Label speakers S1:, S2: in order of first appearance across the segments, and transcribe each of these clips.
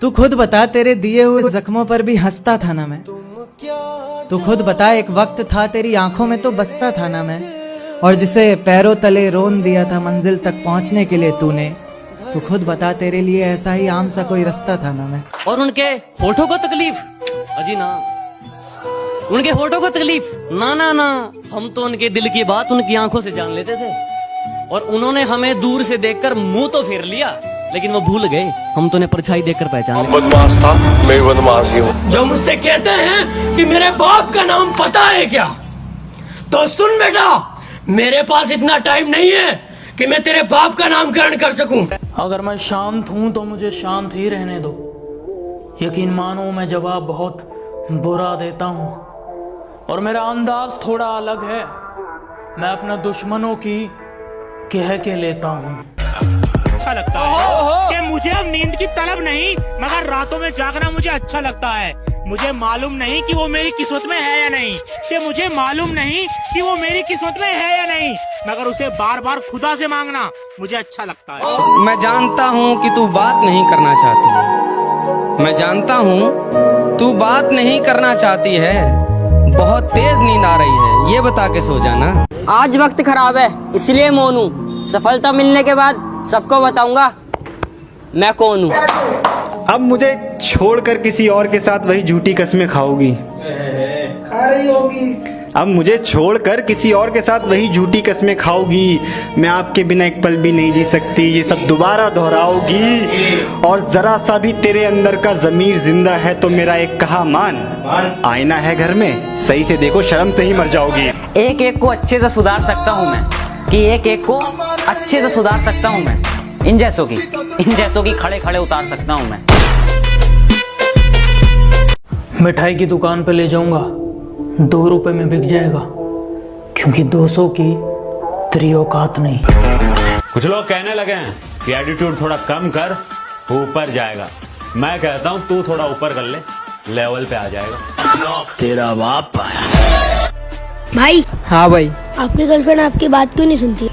S1: तू खुद बता, तेरे दिए हुए जख्मों पर भी हंसता था ना मैं। तू खुद बता, एक वक्त था तेरी आंखों में तो बसता था ना मैं। और जिसे पैरों तले रोन दिया था मंजिल तक पहुंचने के लिए तूने, तू खुद बता, तेरे लिए ऐसा ही आम सा कोई रास्ता था ना मैं।
S2: और उनके होठों को तकलीफ, अजी ना, उनके होठों को तकलीफ ना ना ना, हम तो उनके दिल की बात उनकी आंखों से जान लेते थे। और उन्होंने हमें दूर से देखकर मुंह तो फेर लिया, लेकिन वो भूल गए हम तो उन्हें परछाई देखकर पहचान लिया।
S3: बदमाश था, मैं बदमाश ही हूँ।
S4: जो मुझसे कहते हैं कि मेरे बाप का नाम पता है क्या, तो सुन बेटा, मेरे पास इतना टाइम नहीं है कि मैं तेरे बाप का नामकरण कर सकूं।
S5: अगर मैं शांत हूं तो मुझे शांत ही रहने दो। यकीन मानो मैं जवाब बहुत बुरा देता हूं और मेरा अंदाज थोड़ा अलग है। मैं अपने दुश्मनों की कह के लेता हूं।
S6: अच्छा लगता है कि मुझे अब नींद की तलब नहीं, मगर रातों में जागना मुझे अच्छा लगता है। मुझे मालूम नहीं कि वो मेरी किस्मत में है या नहीं, कि मुझे मालूम नहीं कि वो मेरी किस्मत में है या नहीं, मगर उसे बार बार खुदा से मांगना मुझे अच्छा लगता है।
S7: मैं जानता हूँ कि तू बात नहीं करना चाहती है। मैं जानता हूँ तू बात नहीं करना चाहती है। बहुत तेज नींद आ रही है, ये बता के सो जाना।
S2: आज वक्त खराब है इसलिए मौन हूँ। सफलता मिलने के बाद सबको बताऊंगा मैं कौन हूँ।
S8: अब मुझे छोड़कर किसी और के साथ वही झूठी कस्में खाओगी, खा रही होगी। अब मुझे छोड़कर किसी और के साथ वही झूठी कस्में खाओगी। मैं आपके बिना एक पल भी नहीं जी सकती, ये सब दोबारा दोहराओगी। और जरा सा भी तेरे अंदर का जमीर जिंदा है तो मेरा एक कहा मान। आईना है घर में, सही से देखो, शर्म से ही मर जाओगी।
S2: एक एक को अच्छे से सुधार सकता हूँ मैं, कि एक एक को अच्छे से सुधार सकता हूँ मैं। इन जैसों की खड़े खड़े उतार सकता हूँ मैं।
S5: मिठाई की दुकान पे ले जाऊंगा, 2 रुपए में बिक जाएगा, क्योंकि 200 की तेरी औकात नहीं।
S9: कुछ लोग कहने लगे हैं कि एटीट्यूड थोड़ा कम कर, ऊपर जाएगा। मैं कहता हूँ तू थोड़ा ऊपर कर ले, लेवल पे आ जाएगा।
S4: तेरा बाप आया।
S10: भाई।
S1: हाँ भाई।
S10: आपकी गर्लफ्रेंड आपकी बात क्यों नहीं सुनती?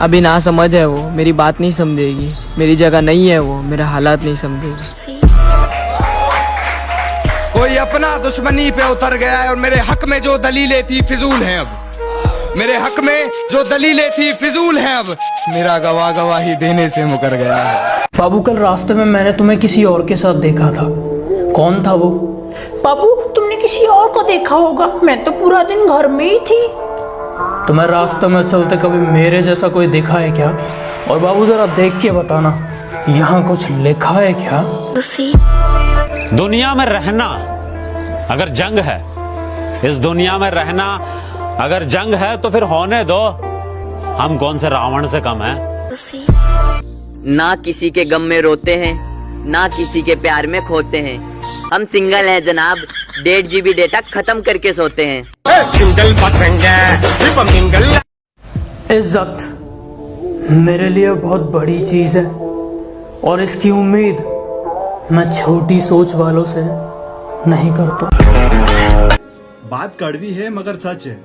S1: अभी ना समझ है वो, मेरी बात नहीं समझेगी। मेरी जगह नहीं है वो, मेरे हालात नहीं समझेगी।
S7: कोई अपना दुश्मनी पे उतर गया है और मेरे हक में जो दलीलें थी फिजूल हैं। अब मेरे हक में जो दलीलें थी फिजूल हैं। अब मेरा गवाही देने से मुकर गया है।
S5: बाबू, कल रास्ते में मैंने तुम्हें किसी और के साथ देखा था। कौन था वो?
S10: बाबू, तुमने किसी और को देखा होगा, मैं तो पूरा दिन घर में ही थी।
S5: तुम्हें रास्ते में चलते कभी मेरे जैसा कोई देखा है क्या? और बाबू जरा देख के बताना, यहाँ कुछ लिखा है क्या?
S9: दुनिया में रहना अगर जंग है, इस दुनिया में रहना अगर जंग है तो फिर होने दो। हम कौन से रावण से कम हैं?
S2: ना किसी के गम में रोते हैं, ना किसी के प्यार में खोते हैं। हम सिंगल हैं जनाब, 1.5 GB डेटा खत्म करके सोते हैं।
S5: इज्जत मेरे लिए बहुत बड़ी चीज है और इसकी उम्मीद मैं छोटी सोच वालों से नहीं करता।
S11: बात कड़वी है मगर सच है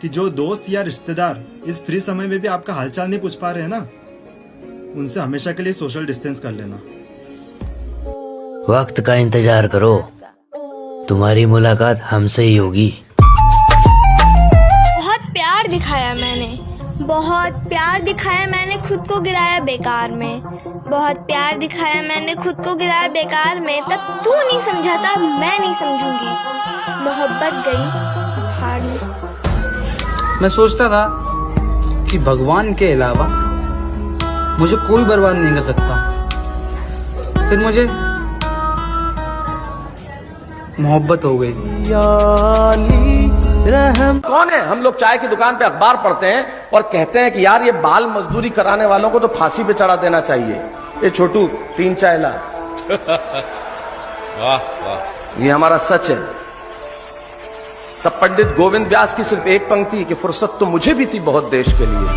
S11: कि जो दोस्त या रिश्तेदार इस फ्री समय में भी आपका हालचाल नहीं पूछ पा रहे हैं ना, उनसे हमेशा के लिए सोशल डिस्टेंस कर लेना।
S12: वक्त का इंतजार करो, तुम्हारी मुलाकात हमसे ही होगी।
S10: बहुत प्यार दिखाया मैंने, बहुत प्यार दिखाया मैंने, खुद को गिराया बेकार में। बहुत प्यार दिखाया मैंने, खुद को गिराया बेकार में। तब तू नहीं समझा था, मैं नहीं समझूंगी। मोहब्बत गई हार में।
S7: मैं सोचता था कि भगवान के अलावा मुझे कोई बर्बाद नहीं कर सकता। फिर मुझे मोहब्बत हो गई।
S13: कौन है? हम लोग चाय की दुकान पे अखबार पढ़ते हैं और कहते हैं कि यार ये बाल मजदूरी कराने वालों को तो फांसी पे चढ़ा देना चाहिए। ये छोटू 3 चाय ला।
S3: वाह वाह,
S13: ये हमारा सच है। तब पंडित गोविंद व्यास की सिर्फ एक पंक्ति कि फुर्सत तो मुझे भी थी बहुत देश के लिए।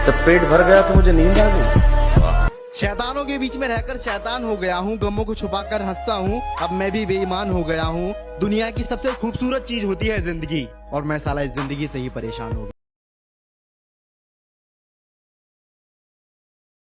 S13: जब पेट भर गया तो मुझे नींद आ गई।
S8: शैतानों के बीच में रहकर शैतान हो गया हूँ, गमों को छुपाकर हंसता हूँ। अब मैं भी बेईमान हो गया हूँ। दुनिया की सबसे खूबसूरत चीज होती है जिंदगी, और मैं साला इस जिंदगी से ही परेशान हो गया।